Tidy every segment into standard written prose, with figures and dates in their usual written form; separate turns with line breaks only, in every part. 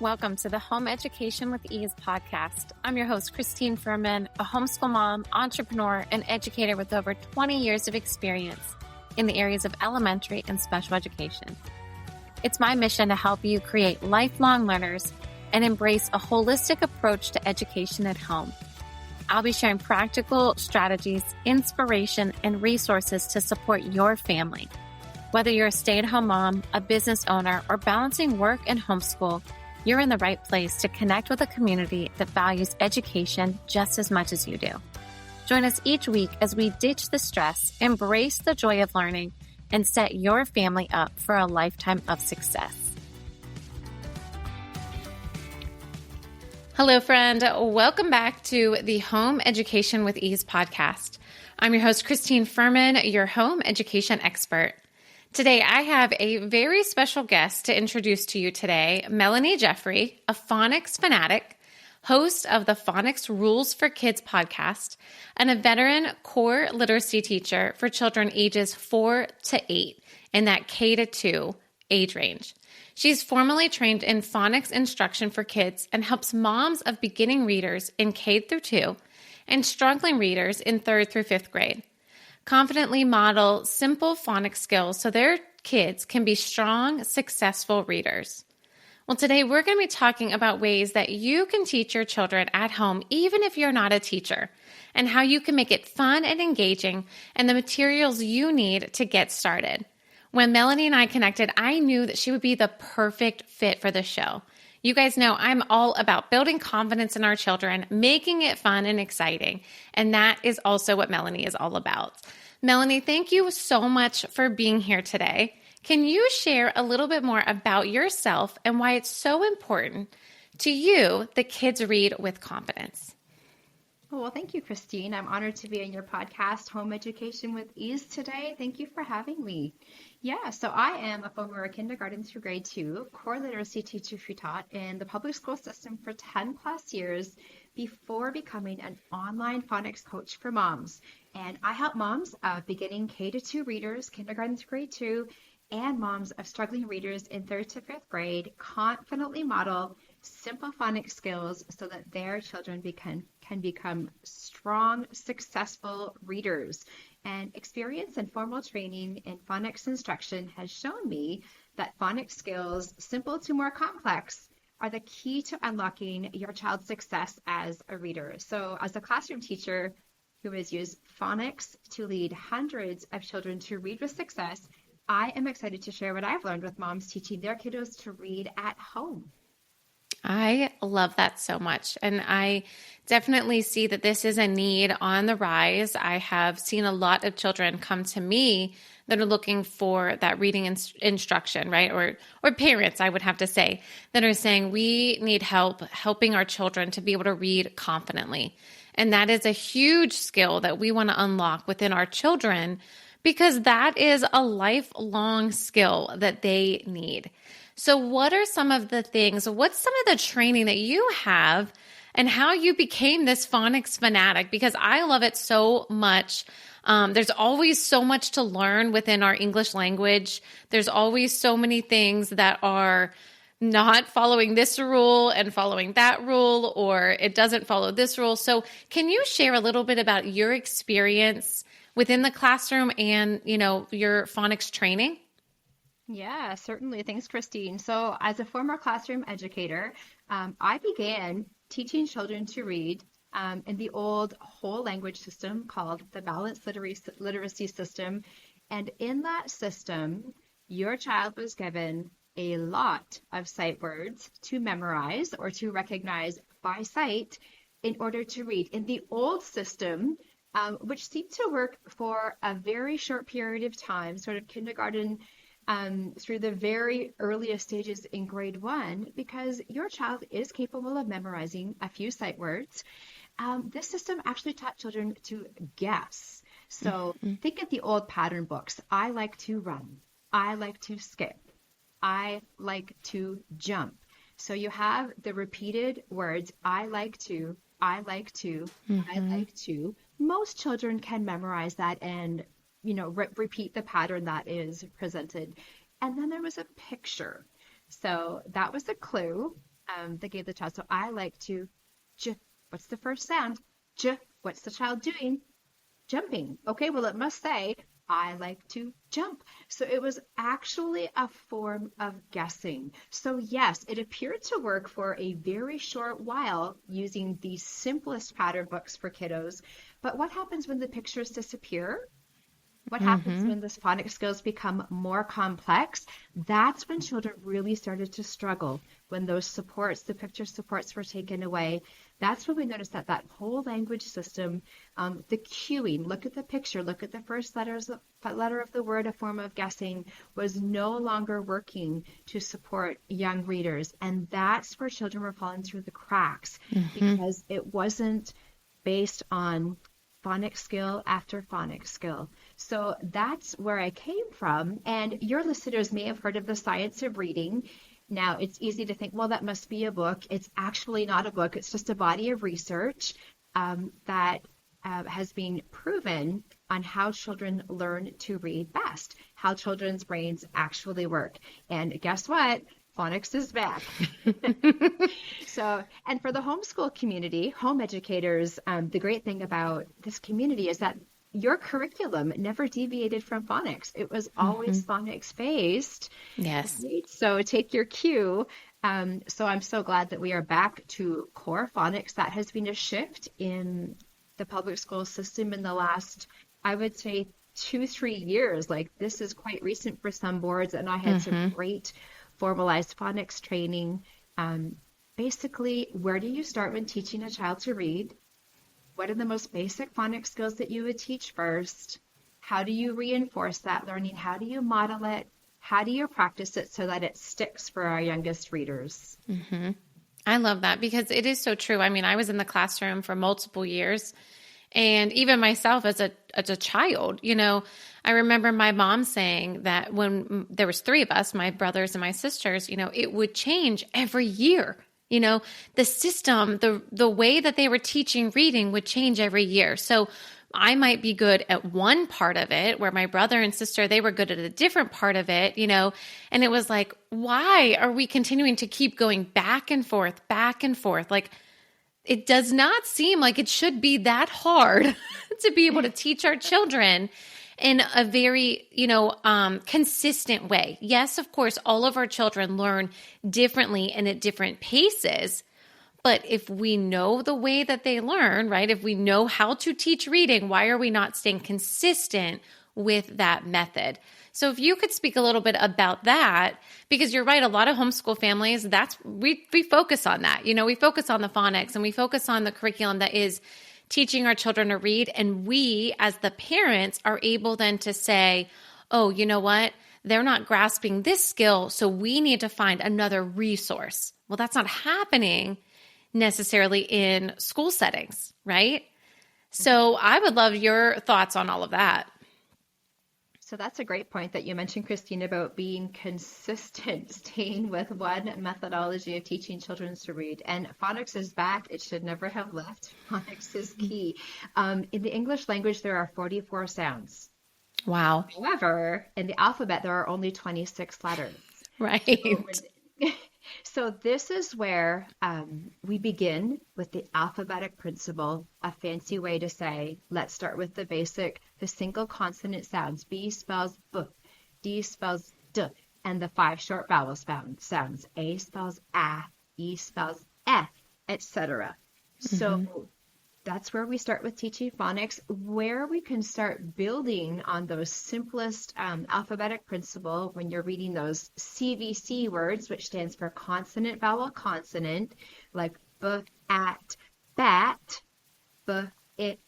Welcome to the Home Education with Ease podcast. I'm your host, Christine Furman, a homeschool mom, entrepreneur, and educator with over 20 years of experience in the areas of elementary and special education. It's my mission to help you create lifelong learners and embrace a holistic approach to education at home. I'll be sharing practical strategies, inspiration, and resources to support your family. Whether you're a stay-at-home mom, a business owner, or balancing work and homeschool, you're in the right place to connect with a community that values education just as much as you do. Join us each week as we ditch the stress, embrace the joy of learning, and set your family up for a lifetime of success. Hello, friend. Welcome back to the Home Education with Ease podcast. I'm your host, Christine Furman, your home education expert. Today, I have a very special guest to introduce to you today, Melanie Jeffrey, a phonics fanatic, host of the Phonics Rules for Kids podcast, and a veteran core literacy teacher for children ages 4 to 8 in that K to 2 age range. She's formally trained in phonics instruction for kids and helps moms of beginning readers in K through 2 and struggling readers in 3rd through 5th grade confidently model simple phonics skills so their kids can be strong, successful readers. Well, today we're going to be talking about ways that you can teach your children at home, even if you're not a teacher, and how you can make it fun and engaging and the materials you need to get started. When Melanie and I connected, I knew that she would be the perfect fit for the show. You guys know I'm all about building confidence in our children, making it fun and exciting. And that is also what Melanie is all about. Melanie, thank you so much for being here today. Can you share a little bit more about yourself and why it's so important to you that kids read with confidence?
Well, thank you, Christine. I'm honored to be on your podcast, Home Education with Ease, today. Thank you for having me. Yeah, so I am a former kindergarten through grade 2 core literacy teacher who taught in the public school system for 10 plus years before becoming an online phonics coach for moms. And I help moms of beginning K to 2 readers, kindergarten through grade 2, and moms of struggling readers in 3rd to 5th grade confidently model simple phonics skills so that their children can become strong, successful readers. And experience and formal training in phonics instruction has shown me that phonics skills, simple to more complex, are the key to unlocking your child's success as a reader. So as a classroom teacher who has used phonics to lead hundreds of children to read with success, I am excited to share what I've learned with moms teaching their kiddos to read at home.
I love that so much. And I definitely see that this is a need on the rise. I have seen a lot of children come to me that are looking for that reading instruction, right? Or parents, I would have to say, that are saying we need help helping our children to be able to read confidently. And that is a huge skill that we want to unlock within our children because that is a lifelong skill that they need. So what are some of the things, what's some of the training that you have and how you became this phonics fanatic? Because I love it so much. There's always so much to learn within our English language. There's always so many things that are not following this rule and following that rule, or it doesn't follow this rule. So can you share a little bit about your experience within the classroom and, your phonics training?
Yeah, certainly. Thanks, Christine. So as a former classroom educator, I began teaching children to read in the old whole language system called the balanced literacy system. And in that system, your child was given a lot of sight words to memorize or to recognize by sight in order to read. In the old system, which seemed to work for a very short period of time, sort of kindergarten through the very earliest stages in grade 1, because your child is capable of memorizing a few sight words. This system actually taught children to guess. So think of the old pattern books. I like to run. I like to skip. I like to jump. So you have the repeated words, I like to, I like to, I like to. Most children can memorize that and repeat the pattern that is presented. And then there was a picture. So that was a clue. they gave the child. So I like to, j, what's the first sound? J, what's the child doing? Jumping. Okay, well, it must say, I like to jump. So it was actually a form of guessing. So yes, it appeared to work for a very short while using the simplest pattern books for kiddos. But what happens when the pictures disappear? What happens when the phonics skills become more complex? That's when children really started to struggle. When those supports, the picture supports were taken away, that's when we noticed that that whole language system, the cueing, look at the picture, look at the first letter of the word, a form of guessing, was no longer working to support young readers. And that's where children were falling through the cracks because it wasn't based on phonics skill after phonics skill. So that's where I came from. And your listeners may have heard of the science of reading. Now, it's easy to think, well, that must be a book. It's actually not a book. It's just a body of research that has been proven on how children learn to read best, how children's brains actually work. And guess what? Phonics is back. So, and for the homeschool community, home educators, the great thing about this community is that your curriculum never deviated from phonics. It was always phonics based.
Yes.
Right? So take your cue. So I'm so glad that we are back to core phonics. That has been a shift in the public school system in the last, I would say, 2-3 years. Like this is quite recent for some boards, and I had some great formalized phonics training. Basically, where do you start when teaching a child to read? What are the most basic phonics skills that you would teach first? How do you reinforce that learning? How do you model it? How do you practice it so that it sticks for our youngest readers?
I love that because it is so true. I mean, I was in the classroom for multiple years, and even myself as a child, you know, I remember my mom saying that when there was 3 of us, my brothers and my sisters, you know, it would change every year. You know, the system, the way that they were teaching reading would change every year. So I might be good at one part of it where my brother and sister, they were good at a different part of it, you know, and it was like, why are we continuing to keep going back and forth, back and forth? Like, it does not seem like it should be that hard to be able to teach our children in a very, you know, consistent way. Yes, of course, all of our children learn differently and at different paces. But if we know the way that they learn, right, if we know how to teach reading, why are we not staying consistent with that method? So if you could speak a little bit about that, because you're right, a lot of homeschool families, we focus on that. You know, we focus on the phonics and we focus on the curriculum that is teaching our children to read. And we, as the parents, are able then to say, oh, you know what? They're not grasping this skill, so we need to find another resource. Well, that's not happening necessarily in school settings, right? So I would love your thoughts on all of that.
So that's a great point that you mentioned, Christine, about being consistent, staying with one methodology of teaching children to read. And phonics is back. It should never have left. Phonics is key. In the English language, there are 44 sounds.
Wow.
However, in the alphabet, there are only 26 letters.
Right.
So this is where we begin with the alphabetic principle, a fancy way to say, let's start with the basic, the single consonant sounds. B spells B, D spells D, and the 5 short vowel sounds. A spells A, E spells F, etc. So that's where we start with teaching phonics, where we can start building on those simplest alphabetic principle when you're reading those CVC words, which stands for consonant, vowel, consonant, like b, at, bat, b, it,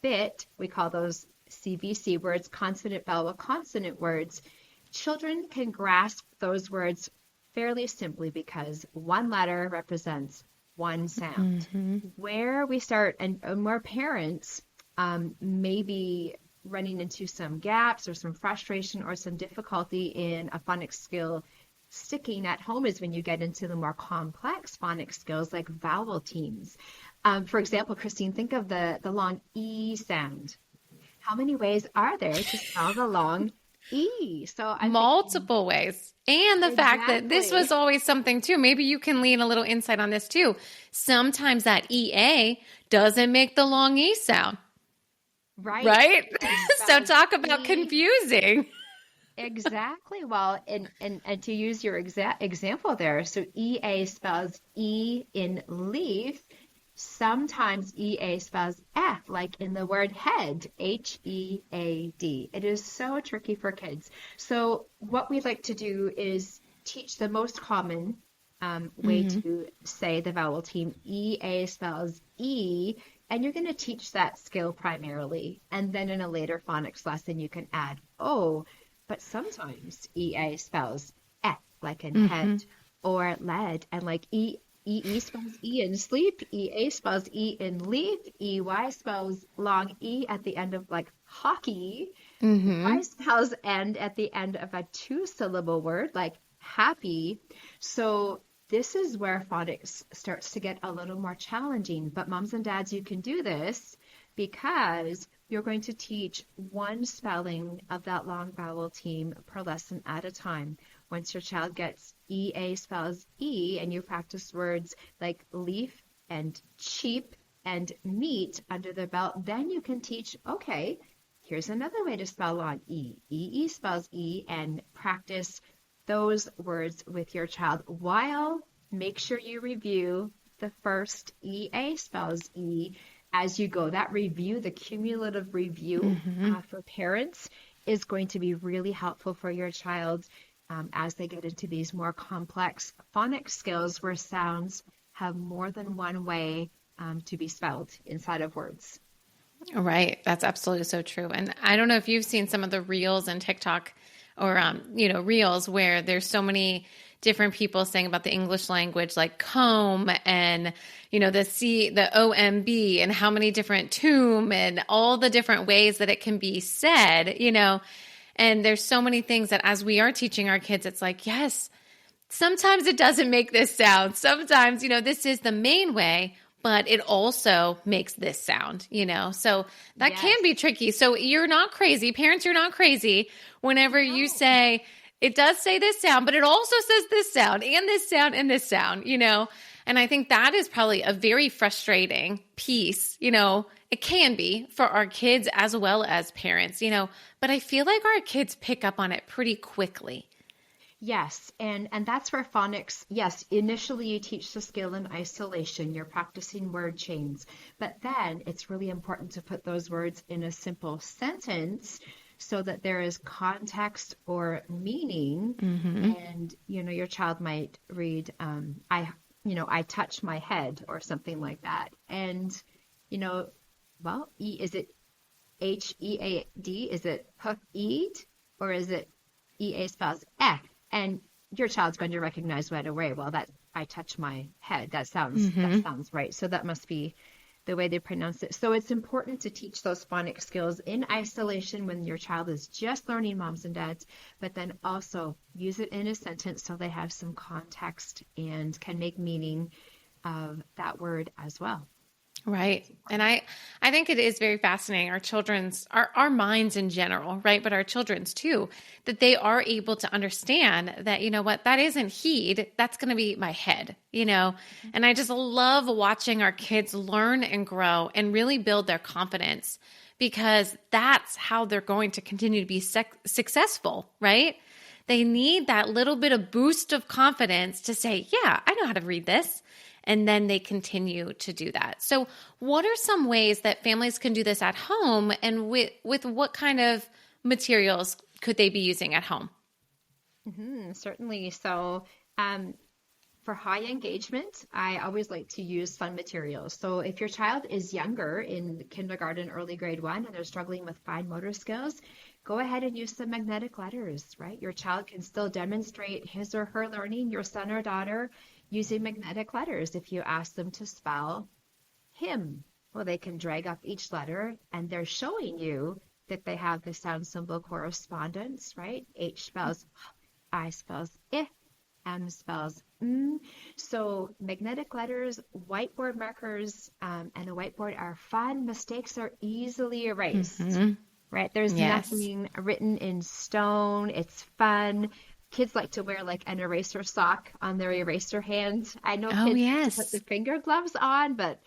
bit. We call those CVC words, consonant, vowel, consonant words. Children can grasp those words fairly simply because one letter represents one sound. Where we start, and more parents may be running into some gaps or some frustration or some difficulty in a phonics skill sticking at home is when you get into the more complex phonics skills like vowel teams. For example, Christine, think of the long E sound. How many ways are there to spell the long E. So I'm thinking,
Multiple ways. And the fact that this was
exactly.
always something too. Maybe you can lean a little insight on this too. Sometimes that EA doesn't make the long E sound,
Right.
right?
And
So
spells
talk about
E.
confusing.
Exactly. Well, and to use your exact example there, so EA spells E in leaf. Sometimes EA spells F, like in the word head, HEAD. It is so tricky for kids. So what we like to do is teach the most common way
Hmm.
to say the vowel team. EA spells E, and you're going to teach that skill primarily. And then in a later phonics lesson, you can add O. But sometimes EA spells F, like in head,
Hmm.
or lead, and like EE spells E in sleep, EA spells E in leaf, EY spells long E at the end of like hockey, Y
Hmm.
spells end at the end of a two-syllable word like happy. So this is where phonics starts to get a little more challenging. But moms and dads, you can do this because you're going to teach one spelling of that long vowel team per lesson at a time. Once your child gets EA spells E and you practice words like leaf and cheap and meat under their belt, then you can teach, okay, here's another way to spell long E. EE spells E, and practice those words with your child while make sure you review the first EA spells E as you go. That review, the cumulative review
Hmm.
for parents, is going to be really helpful for your child as they get into these more complex phonics skills where sounds have more than one way to be spelled inside of words.
Right. That's absolutely so true. And I don't know if you've seen some of the reels and TikTok or, reels where there's so many different people saying about the English language, like comb and, the OMB and how many different tomb and all the different ways that it can be said. And there's so many things that as we are teaching our kids, it's like, yes, sometimes it doesn't make this sound. Sometimes, this is the main way, but it also makes this sound. So that can
Yes.
be tricky. So you're not crazy. Parents, you're not crazy whenever you
No.
say, it does say this sound, but it also says this sound and this sound and this sound. And I think that is probably a very frustrating piece. It can be for our kids as well as parents, but I feel like our kids pick up on it pretty quickly.
Yes, and that's where phonics, yes, initially you teach the skill in isolation, you're practicing word chains, but then it's really important to put those words in a simple sentence so that there is context or meaning.
Hmm.
And your child might read, I touch my head or something like that. And you know, well, is it HEAD? Is it eat, or is it EA spells eh? And your child's going to recognize right away, well, that I touch my head. That
Hmm.
sounds right. So that must be the way they pronounce it. So it's important to teach those phonics skills in isolation when your child is just learning, moms and dads, but then also use it in a sentence so they have some context and can make meaning of that word as well.
Right.
It's
And
important.
I think it is very fascinating. Our minds in general, right? But our children's too, that they are able to understand that, what, that isn't heed. That's going to be my head. And I just love watching our kids learn and grow and really build their confidence because that's how they're going to continue to be successful, right? They need that little bit of boost of confidence to say, yeah, I know how to read this. And then they continue to do that. So, what are some ways that families can do this at home, and with what kind of materials could they be using at home?
Certainly. So, um, for high engagement, I always like to use fun materials. So if your child is younger in kindergarten, early grade one, and they're struggling with fine motor skills, go ahead and use some magnetic letters, right? Your child can still demonstrate his or her learning, your son or daughter, using magnetic letters. If you ask them to spell him, well, they can drag up each letter and they're showing you that they have the sound symbol correspondence, right? H spells I spells I, M spells mm. So magnetic letters, whiteboard markers, and the whiteboard are fun. Mistakes are easily erased.
Hmm.
right? There's
Yes.
nothing written in stone. It's fun. Kids like to wear like an eraser sock on their eraser hand. I know
Oh,
kids like to put the
yes.
finger gloves on, but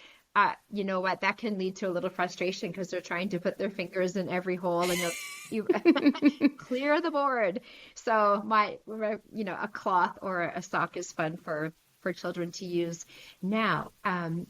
you know what? That can lead to a little frustration because they're trying to put their fingers in every hole, and you clear the board. So a cloth or a sock is fun for children to use. Now,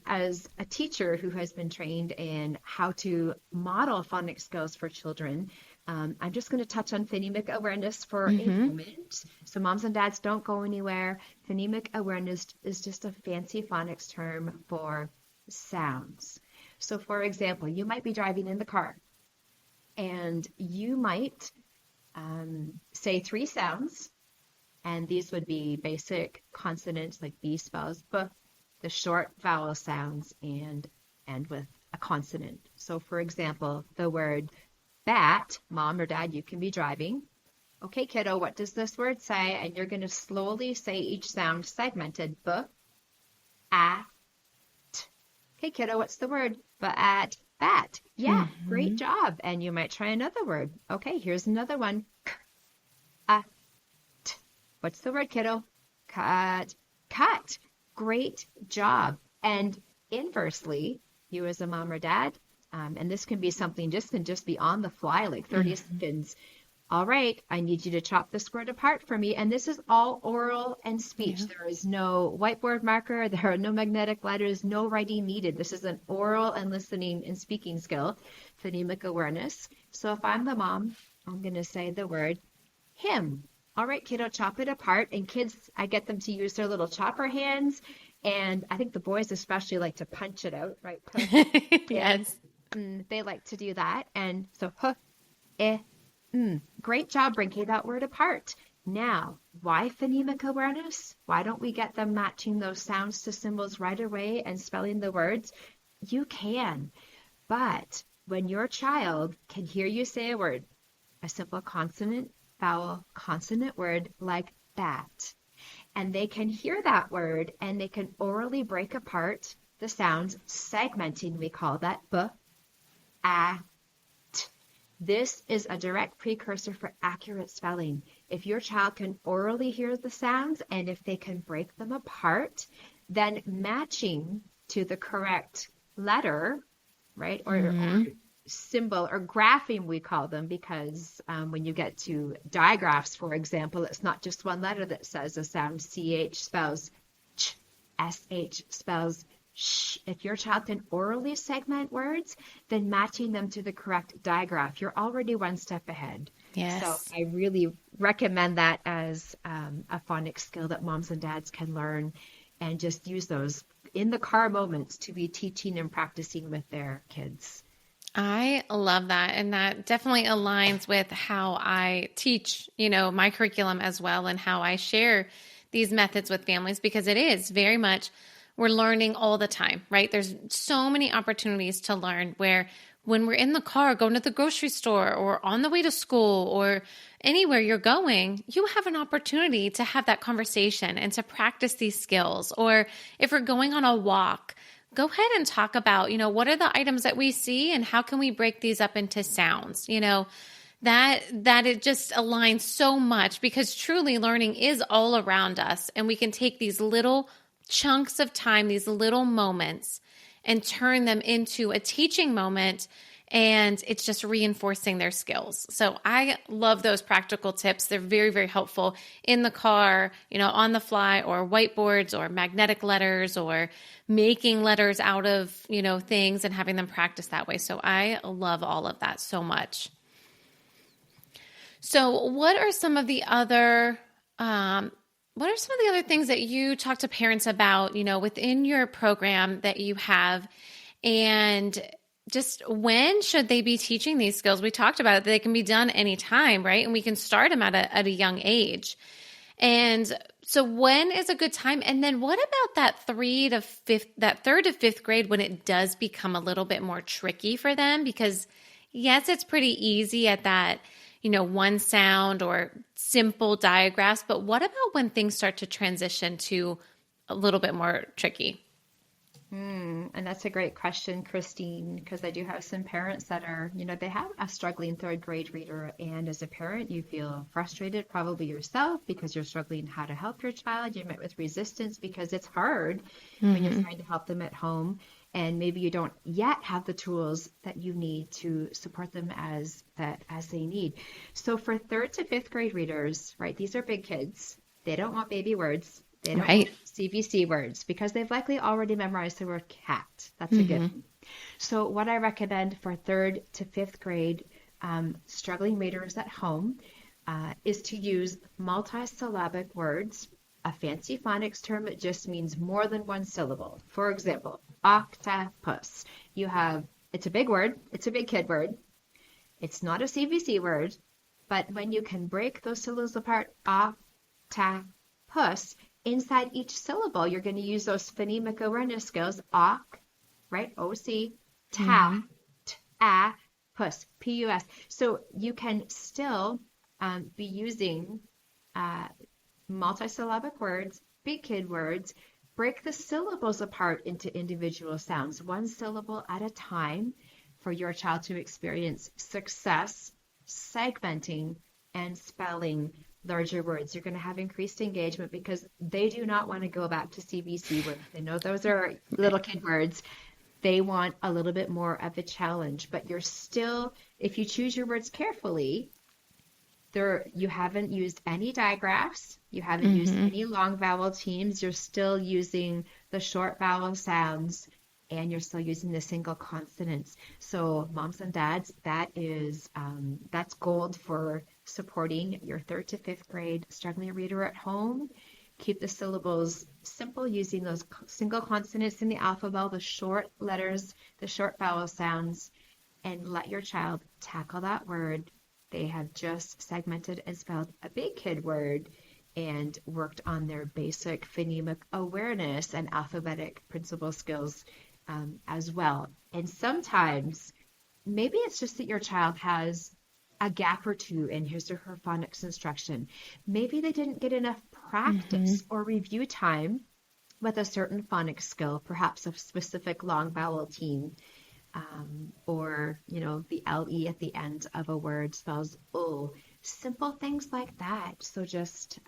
as a teacher who has been trained in how to model phonics skills for children, I'm just going to touch on phonemic awareness for a
Mm-hmm.
moment. So moms and dads, don't go anywhere. Phonemic awareness is just a fancy phonics term for sounds. So for example, you might be driving in the car and you might say three sounds, and these would be basic consonants like B spells B, the short vowel sounds, and end with a consonant. So for example, the word bat, mom or dad, you can be driving. Okay, kiddo, what does this word say? And you're going to slowly say each sound segmented. B, a, t. Okay, kiddo, what's the word? Bat, bat. Yeah, great
Mm-hmm.
job. And you might try another word. Okay, here's another one. K, a, t. What's the word, kiddo? Cut, cut. Great job. And inversely, you as a mom or dad, and this can be something can just be on the fly, like 30
Mm-hmm.
seconds. All right, I need you to chop this word apart for me. And this is all oral and speech.
Yeah.
There is no whiteboard marker. There are no magnetic letters, no writing needed. This is an oral and listening and speaking skill, phonemic awareness. So if I'm the mom, I'm going to say the word him. All right, kiddo, chop it apart. And kids, I get them to use their little chopper hands. And I think the boys especially like to punch it out, right? Puh, eh,
Yes.
they like to do that. And so, huh, eh, great job breaking that word apart. Now, why phonemic awareness? Why don't we get them matching those sounds to symbols right away and spelling the words? You can, but when your child can hear you say a word, a simple consonant, vowel, consonant word like bat, and they can hear that word and they can orally break apart the sounds, segmenting, we call that b, a, t. This is a direct precursor for accurate spelling. If your child can orally hear the sounds and if they can break them apart, then matching to the correct letter, right, or
Mm-hmm.
symbol or graphing, we call them, because when you get to digraphs, for example, it's not just one letter that says a sound. CH spells ch, SH spells sh. If your child can orally segment words, then matching them to the correct digraph, you're already one step ahead. So
Yes.
I really recommend that as a phonics skill that moms and dads can learn and just use those in the car moments to be teaching and practicing with their kids.
I love that. And that definitely aligns with how I teach, my curriculum as well and how I share these methods with families because it is very much we're learning all the time, right? There's so many opportunities to learn where when we're in the car, going to the grocery store or on the way to school or anywhere you're going, you have an opportunity to have that conversation and to practice these skills. Or if we're going on a walk, go ahead and talk about, what are the items that we see and how can we break these up into sounds, that it just aligns so much because truly learning is all around us and we can take these little chunks of time, these little moments and turn them into a teaching moment and it's just reinforcing their skills. So I love those practical tips. They're very, very helpful in the car, on the fly or whiteboards or magnetic letters or making letters out of, things and having them practice that way. So I love all of that so much. So what are some of the other things that you talk to parents about, within your program that you have? And just when should they be teaching these skills? We talked about it, that they can be done anytime, right? And we can start them at a young age. And so when is a good time? And then what about that third to fifth grade when it does become a little bit more tricky for them? Because yes, it's pretty easy at that, one sound or simple digraphs. But what about when things start to transition to a little bit more tricky?
And that's a great question, Christine, because I do have some parents that are, they have a struggling third grade reader. And as a parent, you feel frustrated, probably yourself, because you're struggling how to help your child. You're met with resistance because it's hard when you're
Mm-hmm.
trying to help them at home. And maybe you don't yet have the tools that you need to support them as they need. So for third to fifth grade readers, right, these are big kids. They don't want baby words. They don't want
Right.
CVC words because they've likely already memorized the word cat. That's a
Mm-hmm.
given. So what I recommend for third to fifth grade struggling readers at home is to use multisyllabic words. A fancy phonics term, it just means more than one syllable. For example, octopus. It's a big word. It's a big kid word. It's not a CVC word, but when you can break those syllables apart, octopus, inside each syllable, you're going to use those phonemic awareness skills, right? O-C,
Mm-hmm.
pus, P-U-S. So you can still be using uh, multisyllabic words, big kid words, break the syllables apart into individual sounds, one syllable at a time for your child to experience success, segmenting, and spelling larger words. You're going to have increased engagement because they do not want to go back to CVC words. They know those are little kid words. They want a little bit more of a challenge, but you're still, if you choose your words carefully, you haven't used any digraphs, you haven't used
Mm-hmm.
any long vowel teams, you're still using the short vowel sounds, and you're still using the single consonants. So moms and dads, that's gold for supporting your third to fifth grade struggling reader at home. Keep the syllables simple using those single consonants in the alphabet, the short letters, the short vowel sounds, and let your child tackle that word. They have just segmented and spelled a big kid word and worked on their basic phonemic awareness and alphabetic principle skills as well. And sometimes maybe it's just that your child has a gap or two in his or her phonics instruction. Maybe they didn't get enough
Mm-hmm.
practice or review time with a certain phonics skill, perhaps a specific long vowel team, or the LE at the end of a word spells oh, simple things like that. So just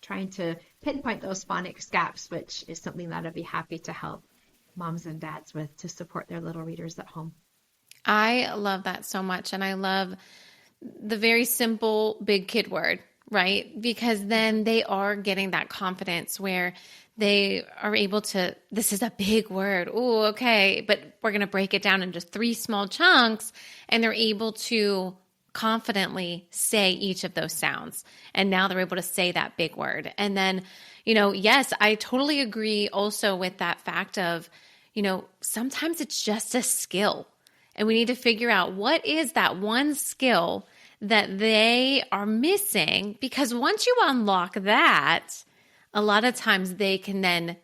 trying to pinpoint those phonics gaps, which is something that I'd be happy to help moms and dads with to support their little readers at home.
I love that so much. And I love the very simple big kid word, right? Because then they are getting that confidence where they are able to, this is a big word. Oh, okay. But we're going to break it down into three small chunks, and they're able to confidently say each of those sounds. And now they're able to say that big word. And then, yes, I totally agree also with that fact of, sometimes it's just a skill. And we need to figure out what is that one skill that they are missing, because once you unlock that, a lot of times they can then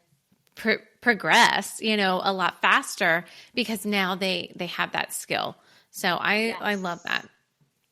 progress, a lot faster because now they have that skill. So I love
Yes.
that.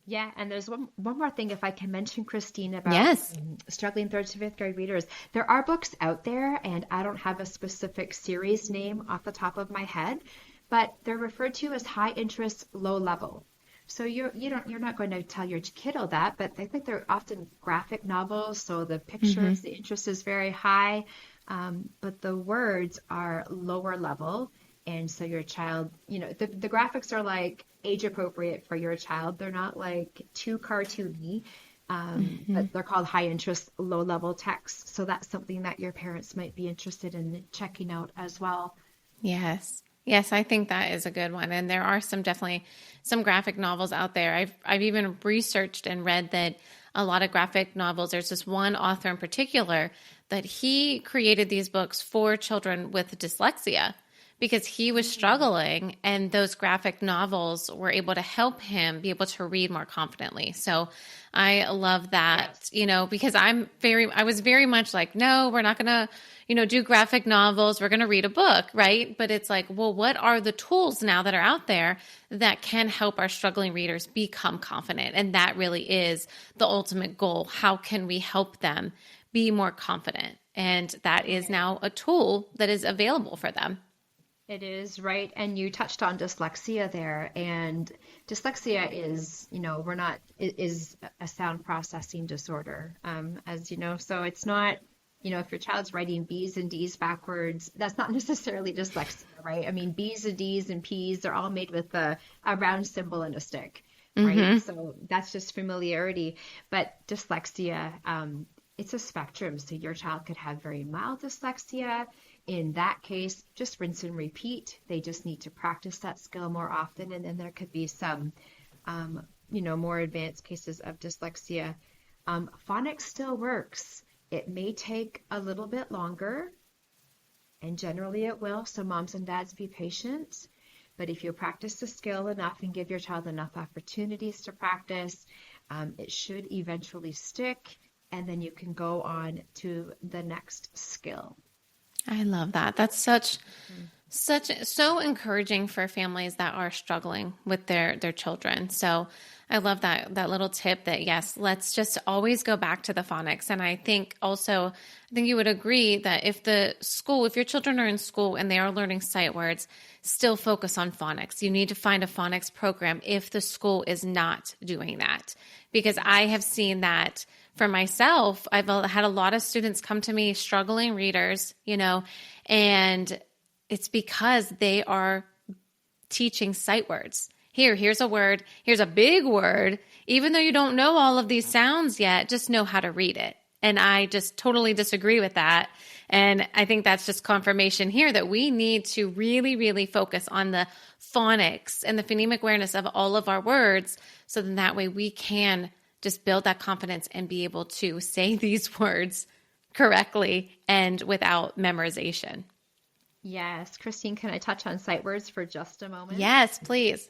Yeah, and there's one more thing if I can mention, Christine, about
Yes.
struggling third to fifth grade readers. There are books out there, and I don't have a specific series name off the top of my head, but they're referred to as high interest, low level. So you're not going to tell your kiddo that, but I think they're often graphic novels, so the
Mm-hmm.
pictures, the interest is very high, but the words are lower level. And so your child, the graphics are like age appropriate for your child. They're not like too cartoony,
Mm-hmm.
but they're called high interest, low level text. So that's something that your parents might be interested in checking out as well.
Yes. Yes, I think that is a good one. And there are definitely some graphic novels out there. I've even researched and read that a lot of graphic novels, there's this one author in particular that he created these books for children with dyslexia because he was struggling, and those graphic novels were able to help him be able to read more confidently. So I love that,
Yes.
because I was very much like, no, we're not going to, do graphic novels. We're going to read a book, right? But it's like, well, what are the tools now that are out there that can help our struggling readers become confident? And that really is the ultimate goal. How can we help them be more confident? And that is now a tool that is available for them.
It is, right. And you touched on dyslexia there. And dyslexia is, we're not, is a sound processing disorder, as you know. So it's not, if your child's writing B's and D's backwards, that's not necessarily dyslexia, right? I mean, B's and D's and P's, they're all made with a round symbol and a stick, right?
Mm-hmm.
So that's just familiarity. But dyslexia, it's a spectrum. So your child could have very mild dyslexia. In that case, just rinse and repeat. They just need to practice that skill more often. And then there could be some, more advanced cases of dyslexia. Phonics still works. It may take a little bit longer, and generally it will. So moms and dads, be patient. But if you practice the skill enough and give your child enough opportunities to practice, it should eventually stick. And then you can go on to the next skill.
I love that. That's so encouraging for families that are struggling with their children. So I love that little tip that, yes, let's just always go back to the phonics. And I think you would agree that if your children are in school and they are learning sight words, still focus on phonics. You need to find a phonics program if the school is not doing that, because I have seen that for myself. I've had a lot of students come to me, struggling readers, and it's because they are teaching sight words. Here's a word. Here's a big word. Even though you don't know all of these sounds yet, just know how to read it. And I just totally disagree with that. And I think that's just confirmation here that we need to really, really focus on the phonics and the phonemic awareness of all of our words, so then that way we can just build that confidence and be able to say these words correctly and without memorization.
Yes. Christine, can I touch on sight words for just a moment?
Yes, please.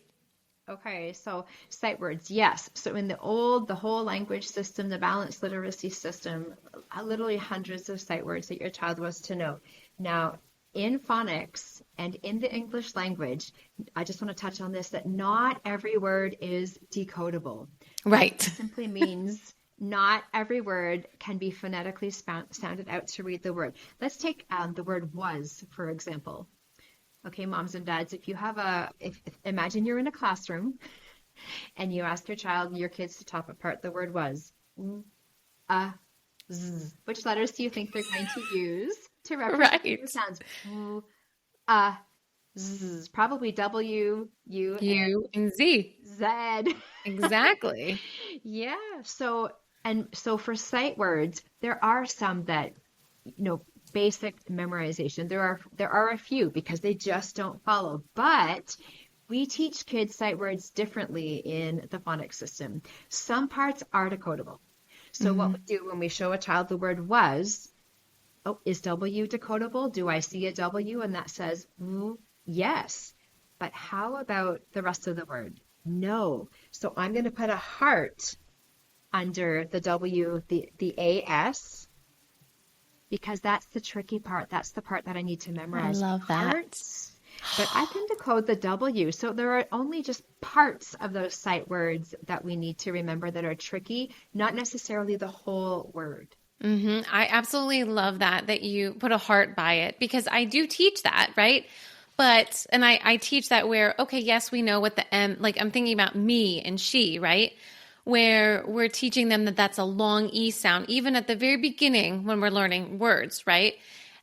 Okay, so sight words, yes. So in the whole language system, the balanced literacy system, literally hundreds of sight words that your child was to know. Now, in phonics and in the English language, I just want to touch on this, that not every word is decodable.
Right.
That simply means not every word can be phonetically sounded out to read the word. Let's take the word was, for example. Okay, moms and dads, imagine you're in a classroom and you ask your kids to top apart the word was. Z. Which letters do you think they're going to use to represent the sounds? Z. Probably W, U,
and Z.
Z.
Exactly.
Yeah. So for sight words, there are some that, basic memorization. There are a few because they just don't follow. But we teach kids sight words differently in the phonics system. Some parts are decodable. So what we do when we show a child the word was, is W decodable? Do I see a W and that says yes? But how about the rest of the word? No. So I'm going to put a heart under the W, the AS, because that's the tricky part. That's the part that I need to memorize.
I love that.
Hearts. But I can decode the W. So there are only just parts of those sight words that we need to remember that are tricky, not necessarily the whole word.
Mm-hmm. I absolutely love that you put a heart by it, because I do teach that, right? And I teach that where, okay, yes, we know what the M, like I'm thinking about me and she, right? Where we're teaching them that that's a long E sound, even at the very beginning when we're learning words, right?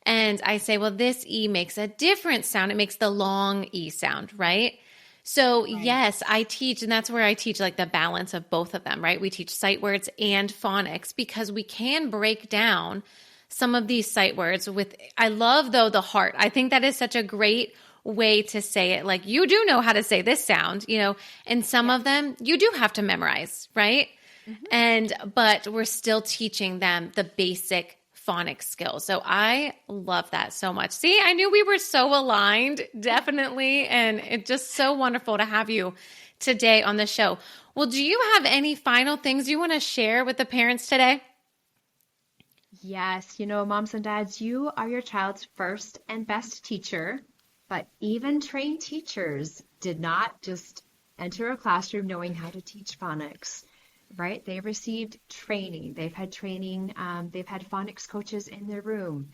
And I say, well, this E makes a different sound. It makes the long E sound, right? So yes, I teach, and that's where I teach like the balance of both of them, right? We teach sight words and phonics because we can break down some of these sight words with, I love though the heart. I think that is such a great way to say it. Like, you do know how to say this sound, and some of them you do have to memorize, right? But we're still teaching them the basic phonics skills. So I love that so much. See, I knew we were so aligned, definitely. And it's just so wonderful to have you today on the show. Well, do you have any final things you want to share with the parents today?
Yes, moms and dads, you are your child's first and best teacher, but even trained teachers did not just enter a classroom knowing how to teach phonics. Right? They received training. They've had training. They've had phonics coaches in their room.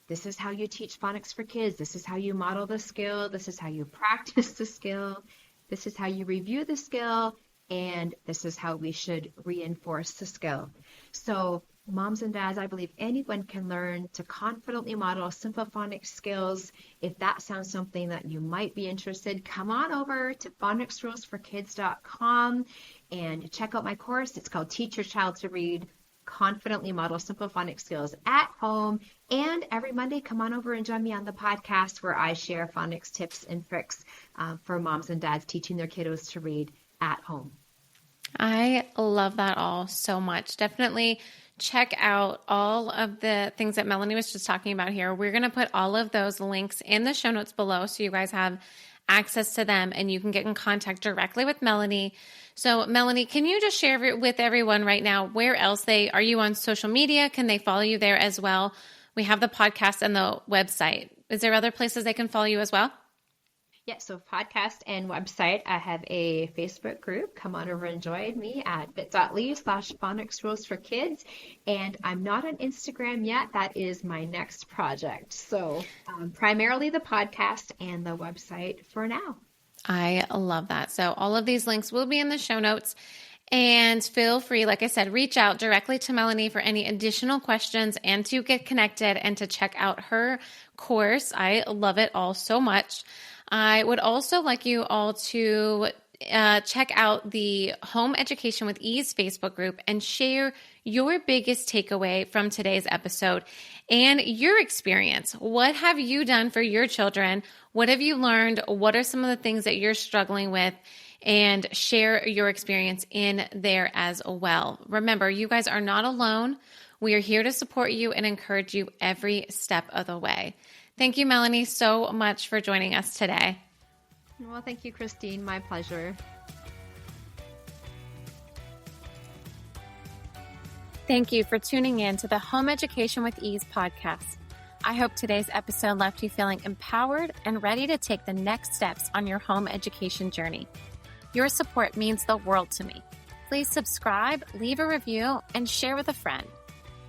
this is how you teach phonics for kids. This is how you model the skill. This is how you practice the skill. This is how you review the skill. And this is how we should reinforce the skill. So moms and dads, I believe anyone can learn to confidently model simple phonics skills. If that sounds something that you might be interested, come on over to phonicsrulesforkids.com and check out my course. It's called Teach Your Child to Read, Confidently Model Simple Phonics Skills at Home. And every Monday, come on over and join me on the podcast where I share phonics tips and tricks for moms and dads teaching their kiddos to read at home.
I love that all so much. Definitely check out all of the things that Melanie was just talking about here. We're going to put all of those links in the show notes below so you guys have access to them and you can get in contact directly with Melanie. So Melanie, can you just share with everyone right now where else are you on social media? Can they follow you there as well? We have the podcast and the website. Is there other places they can follow you as well?
Yeah, so podcast and website. I have a Facebook group. Come on over and join me at bit.ly/Phonics Rules for Kids. And I'm not on Instagram yet. That is my next project. So primarily the podcast and the website for now.
I love that. So all of these links will be in the show notes. And feel free, like I said, reach out directly to Melanie for any additional questions and to get connected and to check out her course. I love it all so much. I would also like you all to check out the Home Education with Ease Facebook group and share your biggest takeaway from today's episode and your experience. What have you done for your children? What have you learned? What are some of the things that you're struggling with? And share your experience in there as well. Remember, you guys are not alone. We are here to support you and encourage you every step of the way. Thank you, Melanie, so much for joining us today.
Well, thank you, Christine. My pleasure.
Thank you for tuning in to the Home Education with Ease podcast. I hope today's episode left you feeling empowered and ready to take the next steps on your home education journey. Your support means the world to me. Please subscribe, leave a review, and share with a friend.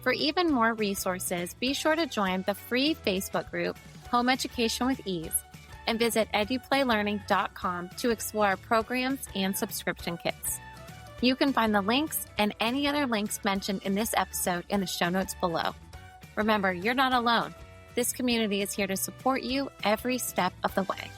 For even more resources, be sure to join the free Facebook group, Home Education with Ease, and visit eduplaylearning.com to explore programs and subscription kits. You can find the links and any other links mentioned in this episode in the show notes below. Remember, you're not alone. This community is here to support you every step of the way.